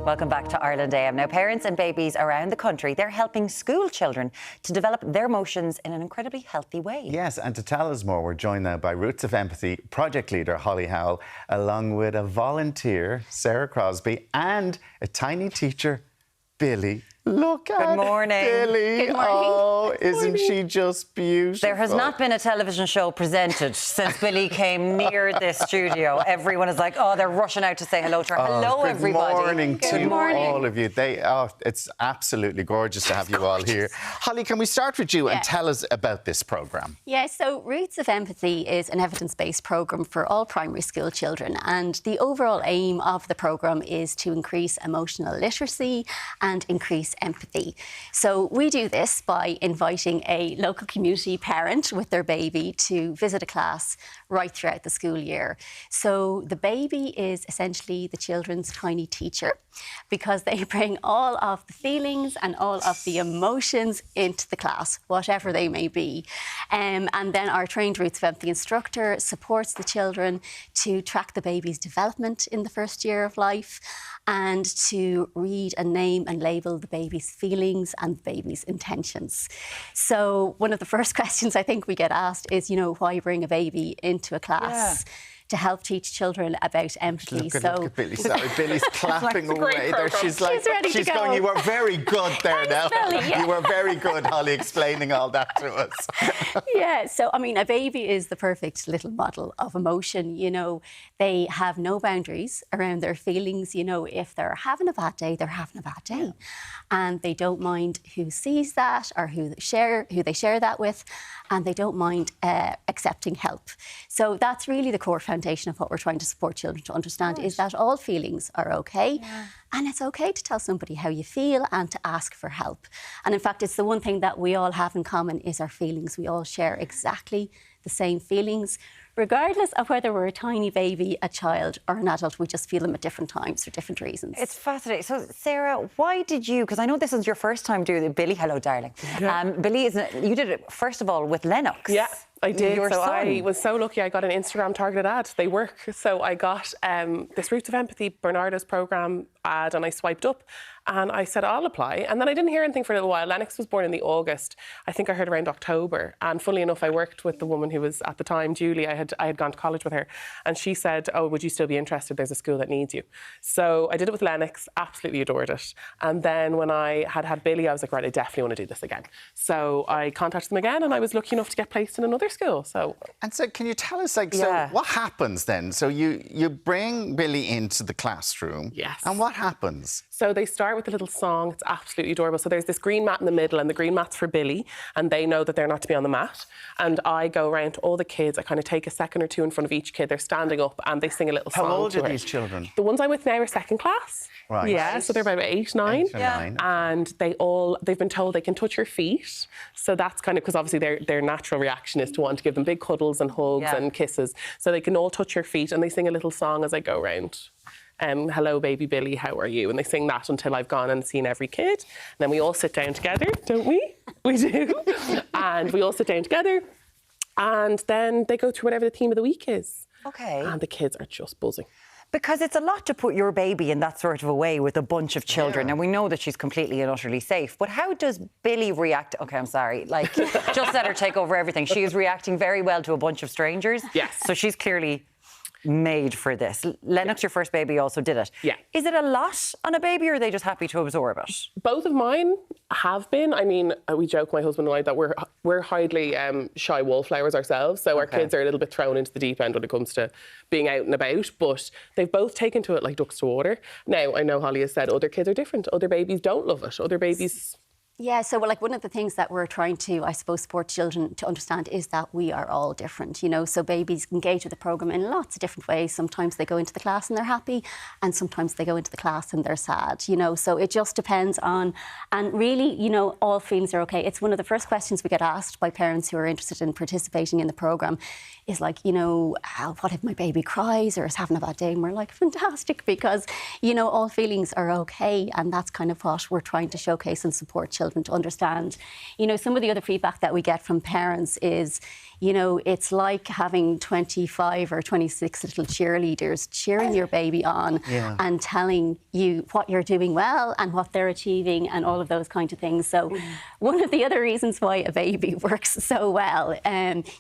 Welcome back to Ireland AM. Now, parents and babies around the country, they're helping school children to develop their emotions in an incredibly healthy way. Yes, and to tell us more, we're joined now by Roots of Empathy project leader Holly Howell, along with a volunteer, Sarah Crosby, and a tiny teacher, Billie. Look at Good morning. Billie. Good morning. Oh, isn't she just beautiful? There has not been a television show presented since Billie came near this studio. Everyone is like, oh, they're rushing out to say hello to her. Hello, everybody. Good morning to morning. all of you. It's absolutely gorgeous to have you all here. Holly, can we start with you and tell us about this programme? Yeah, so Roots of Empathy is an evidence-based programme for all primary school children, and the overall aim of the programme is to increase emotional literacy and increase empathy. So we do this by inviting a local community parent with their baby to visit a class right throughout the school year. So the baby is essentially the children's tiny teacher, because they bring all of the feelings and all of the emotions into the class, whatever they may be. And then our trained Roots of Empathy instructor supports the children to track the baby's development in the first year of life, and to read and name and label the baby's feelings and the baby's intentions. So one of the first questions I think we get asked is, why bring a baby into a class? To help teach children about empathy. Look at Billie. Sorry, Billie's clapping away there. She's going, you were very good there now. Billie, yeah. You were very good, Holly, explaining all that to us. Yeah, so I mean, a baby is the perfect little model of emotion. They have no boundaries around their feelings. If they're having a bad day, they're having a bad day. And they don't mind who sees that or who they share that with, and they don't mind accepting help. So that's really the core foundation of what we're trying to support children to understand, is that all feelings are okay. And it's okay to tell somebody how you feel and to ask for help. And in fact, it's the one thing that we all have in common is our feelings. We all share exactly the same feelings, regardless of whether we're a tiny baby, a child or an adult. We just feel them at different times for different reasons. It's fascinating. So, Sarah, why did you, because I know this is your first time doing it, Billie, hello, darling. Billie, you did it, first of all, with Lennox. Yeah, I did. Your son. I was so lucky I got an Instagram targeted ad. They work. So I got this Roots of Empathy Barnardos programme ad, and I swiped up and I said, I'll apply. And then I didn't hear anything for a little while. Lennox was born in the August. I think I heard around October. And funnily enough, I worked with the woman who was at the time, Julie. I had gone to college with her. And she said, oh, would you still be interested? There's a school that needs you. So I did it with Lennox, absolutely adored it. And then when I had Billie, I was like, right, I definitely want to do this again. So I contacted them again, and I was lucky enough to get placed in another school. So can you tell us, so what happens then? So you bring Billie into the classroom. Yes. And what happens? So they start with a little song. It's absolutely adorable. So there's this green mat in the middle, and the green mat's for Billie, and they know that they're not to be on the mat. And I go around to all the kids. I kind of take a second or two in front of each kid. They're standing up and they sing a little song. How old to are her. these children? The ones I'm with now are second class. Right. Yeah, so they're about 8, 9. 8 or 9. And they've been told they can touch your feet. So that's kind of, because obviously their natural reaction is to want to give them big cuddles and hugs and kisses. So they can all touch your feet, and they sing a little song as I go around. Hello, baby Billie, how are you? And they sing that until I've gone and seen every kid. And then we all sit down together, don't we? We do. And we all sit down together. And then they go through whatever the theme of the week is. Okay. And the kids are just buzzing. Because it's a lot to put your baby in that sort of a way with a bunch of children. And we know that she's completely and utterly safe. But how does Billie react? OK, I'm sorry. Just let her take over everything. She is reacting very well to a bunch of strangers. Yes. So she's clearly made for this. Lennox, your first baby, also did it. Yeah. Is it a lot on a baby, or are they just happy to absorb it? Both of mine have been. I mean, we joke, my husband and I, that we're hardly shy wallflowers ourselves. So our kids are a little bit thrown into the deep end when it comes to being out and about. But they've both taken to it like ducks to water. Now, I know Holly has said other kids are different. Other babies don't love it. Other babies... Yeah, so one of the things that we're trying to, I suppose, support children to understand is that we are all different, So babies engage with the programme in lots of different ways. Sometimes they go into the class and they're happy, and sometimes they go into the class and they're sad, So it just depends on, and really, all feelings are okay. It's one of the first questions we get asked by parents who are interested in participating in the programme is like, what if my baby cries or is having a bad day? And we're like, fantastic, because, all feelings are okay. And that's kind of what we're trying to showcase and support children children to understand. You know, some of the other feedback that we get from parents is, you know, it's like having 25 or 26 little cheerleaders cheering your baby on and telling you what you're doing well and what they're achieving and all of those kind of things. So one of the other reasons why a baby works so well,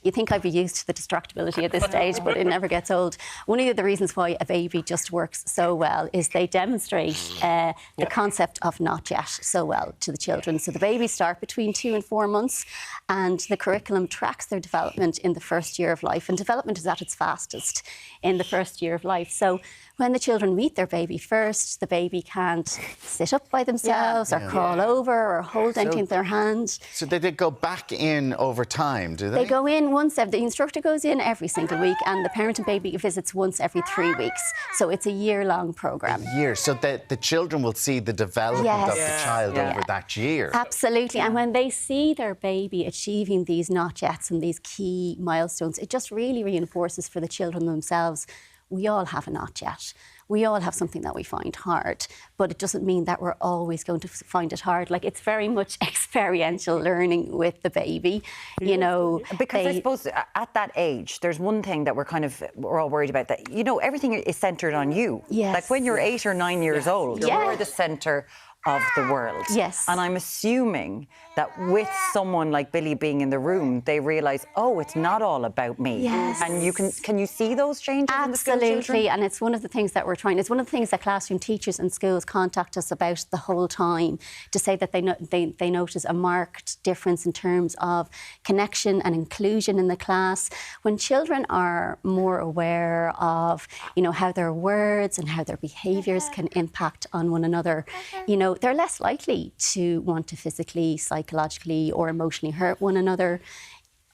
you think I'd be used to the distractibility at this stage, but it never gets old. One of the other reasons why a baby just works so well is they demonstrate the concept of not yet so well to the children. So the babies start between 2 and 4 months, and the curriculum tracks their development in the first year of life, and development is at its fastest in the first year of life. So when the children meet their baby first, the baby can't sit up by themselves or crawl over or hold anything in their hand. So they go back in over time, do they? They go in once, the instructor goes in every single week, and the parent and baby visits once every 3 weeks. So it's a year-long programme. A year, so that the children will see the development of the child over that year. Absolutely, and when they see their baby achieving these not-yets and these key milestones, it just really reinforces for the children themselves, we all have a not yet. We all have something that we find hard, but it doesn't mean that we're always going to find it hard. Like, it's very much experiential learning with the baby, you know. Because I suppose at that age, there's one thing that we're all worried about, that, you know, everything is centred on you. Yes. Like when you're 8 or 9 years old, you're the centre of the world. Yes. And I'm assuming that with someone like Billie being in the room, they realise, oh, it's not all about me. Yes. And can you see those changes in the school children? Absolutely, and it's one of the things that we're trying. It's one of the things that classroom teachers and schools contact us about the whole time, to say that they notice a marked difference in terms of connection and inclusion in the class. When children are more aware of, you know, how their words and how their behaviours can impact on one another, you know, they're less likely to want to physically, psychologically or emotionally hurt one another.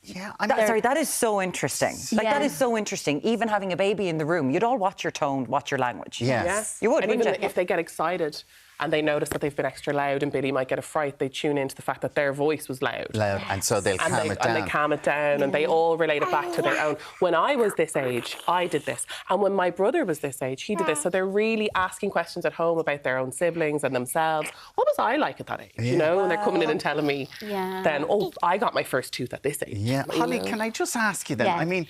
Yeah, that is so interesting. Like, that is so interesting. Even having a baby in the room, you'd all watch your tone, watch your language. Yes. You would, and wouldn't even you? if they get excited and they notice that they've been extra loud and Billie might get a fright, they tune into the fact that their voice was loud. And so they'll calm it down. And they calm it down, and they all relate it back to their own. When I was this age, I did this. And when my brother was this age, he did this. So they're really asking questions at home about their own siblings and themselves. What was I like at that age? You know, and they're coming in and telling me then, oh, I got my first tooth at this age. Yeah. Holly, can I just ask you then? I mean,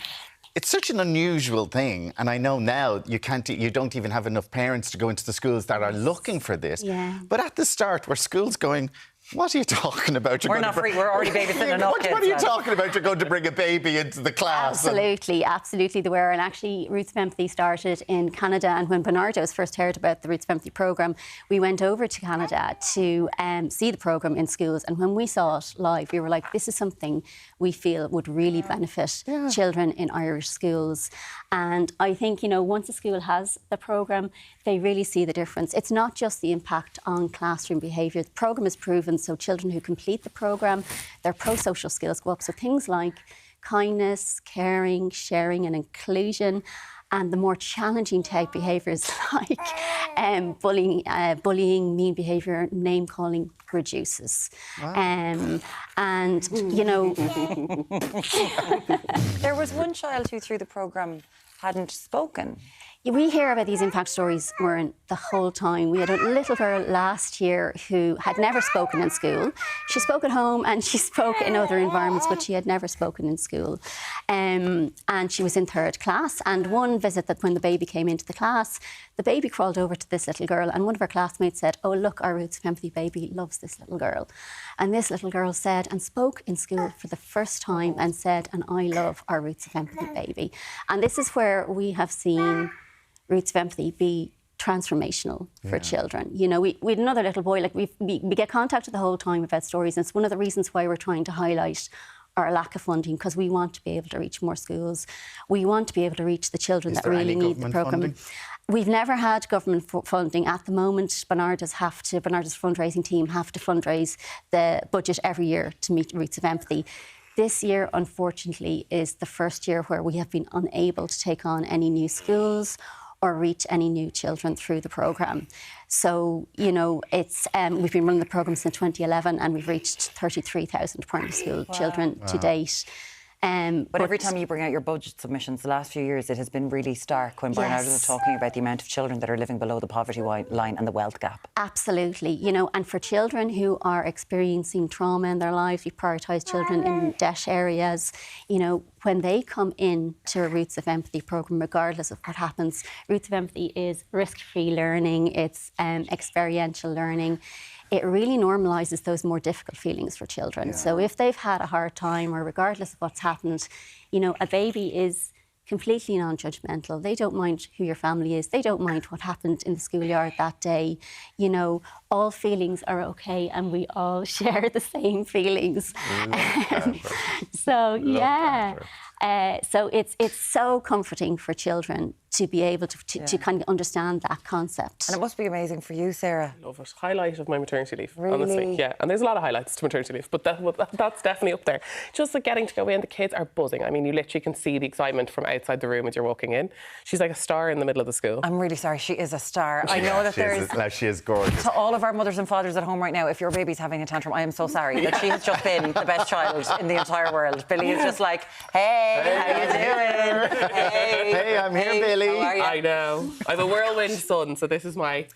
it's such an unusual thing, and I know now you don't even have enough parents to go into the schools that are looking for this. Yeah. But at the start, were schools going, what are you talking about? We're not free. We're already babysitting enough kids. What are you talking about? You're going to bring a baby into the class. Absolutely, absolutely they were. And actually, Roots of Empathy started in Canada. And when Barnardos first heard about the Roots of Empathy programme, we went over to Canada to see the programme in schools. And when we saw it live, we were like, this is something we feel would really benefit children in Irish schools. And I think, you know, once a school has the programme, they really see the difference. It's not just the impact on classroom behaviour. The programme is proven, so children who complete the programme, their pro-social skills go up. So things like kindness, caring, sharing and inclusion, and the more challenging type behaviours like bullying, mean behaviour, name-calling reduces. Wow. And, you know... There was one child who, through the programme, hadn't spoken. We hear about these impact stories, Muireann, the whole time. We had a little girl last year who had never spoken in school. She spoke at home and she spoke in other environments, but she had never spoken in school. And she was in 3rd class. And one visit that when the baby came into the class, the baby crawled over to this little girl, and one of her classmates said, oh, look, our Roots of Empathy baby loves this little girl. And this little girl said, and spoke in school for the first time, and said, and I love our Roots of Empathy baby. And this is where we have seen Roots of Empathy be transformational for children. You know, we had another little boy, like we get contacted the whole time about stories, and it's one of the reasons why we're trying to highlight our lack of funding, because we want to be able to reach more schools. We want to be able to reach the children that really need the programme. We've never had government funding. At the moment, Barnardos fundraising team have to fundraise the budget every year to meet Roots of Empathy. This year, unfortunately, is the first year where we have been unable to take on any new schools or reach any new children through the programme. So, you know, it's we've been running the programme since 2011, and we've reached 33,000 primary school children to date. But every time you bring out your budget submissions, the last few years, it has been really stark when Barnardos is talking about the amount of children that are living below the poverty line and the wealth gap. Absolutely, you know, and for children who are experiencing trauma in their lives, we prioritise children in debt areas. You know, when they come in to a Roots of Empathy programme, regardless of what happens, Roots of Empathy is risk-free learning, it's experiential learning. It really normalises those more difficult feelings for children. Yeah. So if they've had a hard time, or regardless of what's happened, you know, a baby is completely non-judgmental. They don't mind who your family is. They don't mind what happened in the schoolyard that day. You know, all feelings are okay, and we all share the same feelings. So it's so comforting for children to be able to kind of understand that concept. And it must be amazing for you, Sarah. I love it. Highlight of my maternity leave, really? Honestly. Yeah, and there's a lot of highlights to maternity leave, but that's definitely up there. Just like getting to go in, the kids are buzzing. I mean, you literally can see the excitement from outside the room as you're walking in. She's like a star in the middle of the school. I'm really sorry, she is a star. I know that she is gorgeous. To all of our mothers and fathers at home right now, if your baby's having a tantrum, I am so sorry that she has just been the best child in the entire world. Billie is just like, hey, how you doing? Hey, I'm here, Billie. How are you? I know. I have a whirlwind son, so this is my...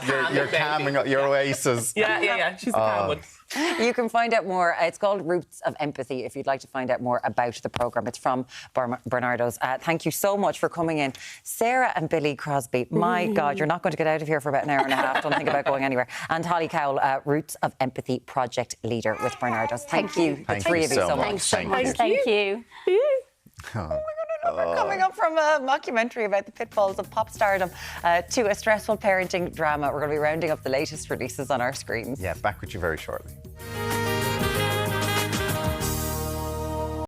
You're calming up your oasis. Yeah. She's a calm one. You can find out more. It's called Roots of Empathy if you'd like to find out more about the programme. It's from Barnardos. Thank you so much for coming in. Sarah and Billie Crosby, my God, you're not going to get out of here for about an hour and a half. Don't think about going anywhere. And Holly Cowell, Roots of Empathy project leader with Barnardos. Thank you, the three of you so much. Thanks so much. Thank you. We're coming up from a mockumentary about the pitfalls of pop stardom to a stressful parenting drama. We're going to be rounding up the latest releases on our screens. Yeah, back with you very shortly.